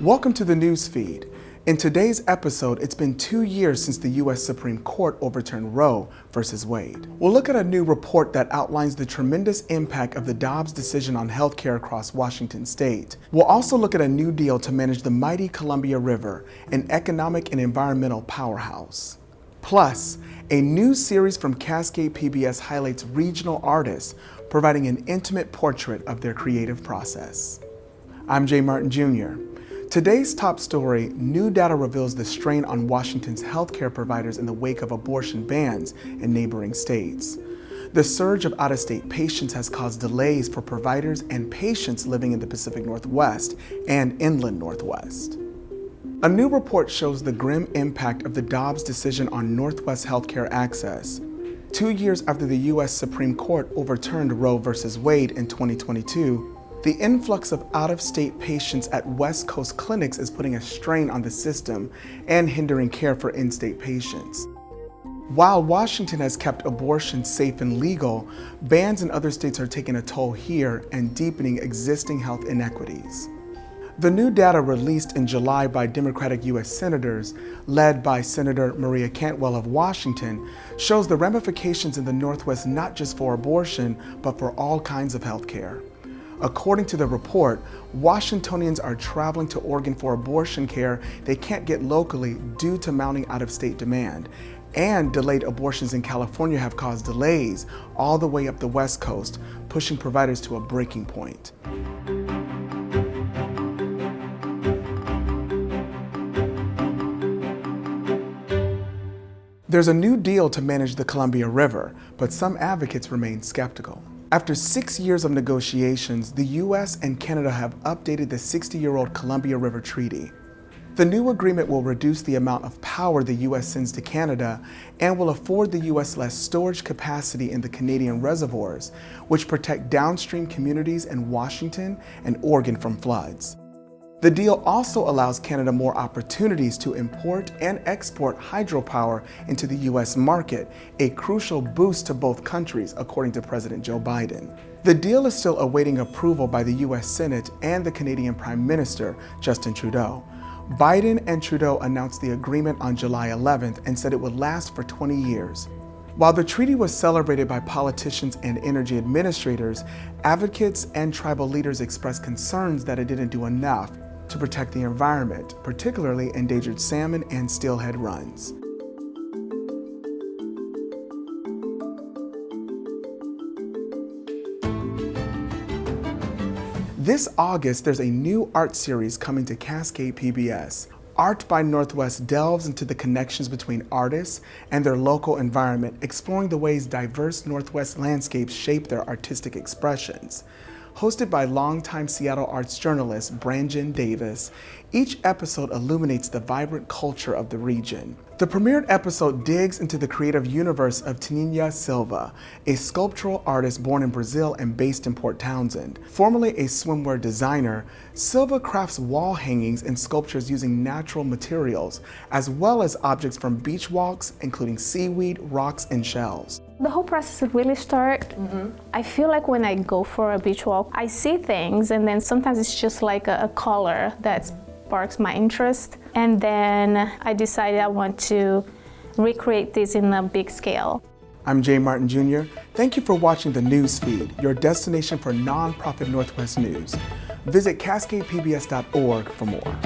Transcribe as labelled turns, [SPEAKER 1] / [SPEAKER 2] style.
[SPEAKER 1] Welcome to the Newsfeed. In today's episode, it's been 2 years since the U.S. Supreme Court overturned Roe v. Wade. We'll look at a new report that outlines the tremendous impact of the Dobbs decision on healthcare across Washington state. We'll also look at a new deal to manage the mighty Columbia River, an economic and environmental powerhouse. Plus, a new series from Cascade PBS highlights regional artists, providing an intimate portrait of their creative process. I'm Jay Martin Jr. Today's top story, new data reveals the strain on Washington's healthcare providers in the wake of abortion bans in neighboring states. The surge of out-of-state patients has caused delays for providers and patients living in the Pacific Northwest and Inland Northwest. A new report shows the grim impact of the Dobbs decision on Northwest healthcare access. 2 years after the U.S. Supreme Court overturned Roe v. Wade in 2022, the influx of out-of-state patients at West Coast clinics is putting a strain on the system and hindering care for in-state patients. While Washington has kept abortion safe and legal, bans in other states are taking a toll here and deepening existing health inequities. The new data released in July by Democratic U.S. senators, led by Senator Maria Cantwell of Washington, shows the ramifications in the Northwest not just for abortion, but for all kinds of health care. According to the report, Washingtonians are traveling to Oregon for abortion care they can't get locally due to mounting out-of-state demand, and delayed abortions in California have caused delays all the way up the West Coast, pushing providers to a breaking point. There's a new deal to manage the Columbia River, but some advocates remain skeptical. After 6 years of negotiations, the U.S. and Canada have updated the 60-year-old Columbia River Treaty. The new agreement will reduce the amount of power the U.S. sends to Canada and will afford the U.S. less storage capacity in the Canadian reservoirs, which protect downstream communities in Washington and Oregon from floods. The deal also allows Canada more opportunities to import and export hydropower into the U.S. market, a crucial boost to both countries, according to President Joe Biden. The deal is still awaiting approval by the U.S. Senate and the Canadian Prime Minister, Justin Trudeau. Biden and Trudeau announced the agreement on July 11th and said it would last for 20 years. While the treaty was celebrated by politicians and energy administrators, advocates and tribal leaders expressed concerns that it didn't do enough to protect the environment, particularly endangered salmon and steelhead runs. This August, there's a new art series coming to Cascade PBS. Art by Northwest delves into the connections between artists and their local environment, exploring the ways diverse Northwest landscapes shape their artistic expressions. Hosted by longtime Seattle arts journalist Brandon Davis, each episode illuminates the vibrant culture of the region. The premiered episode digs into the creative universe of Taninia Silva, a sculptural artist born in Brazil and based in Port Townsend. Formerly a swimwear designer, Silva crafts wall hangings and sculptures using natural materials, as well as objects from beach walks, including seaweed, rocks, and shells.
[SPEAKER 2] The whole process really started, I feel like when I go for a beach walk, I see things and then sometimes it's just like a color that sparks my interest. And then I decided I want to recreate this in a big scale.
[SPEAKER 1] I'm Jay Martin Jr. Thank you for watching the Newsfeed, your destination for nonprofit Northwest news. Visit CascadePBS.org for more.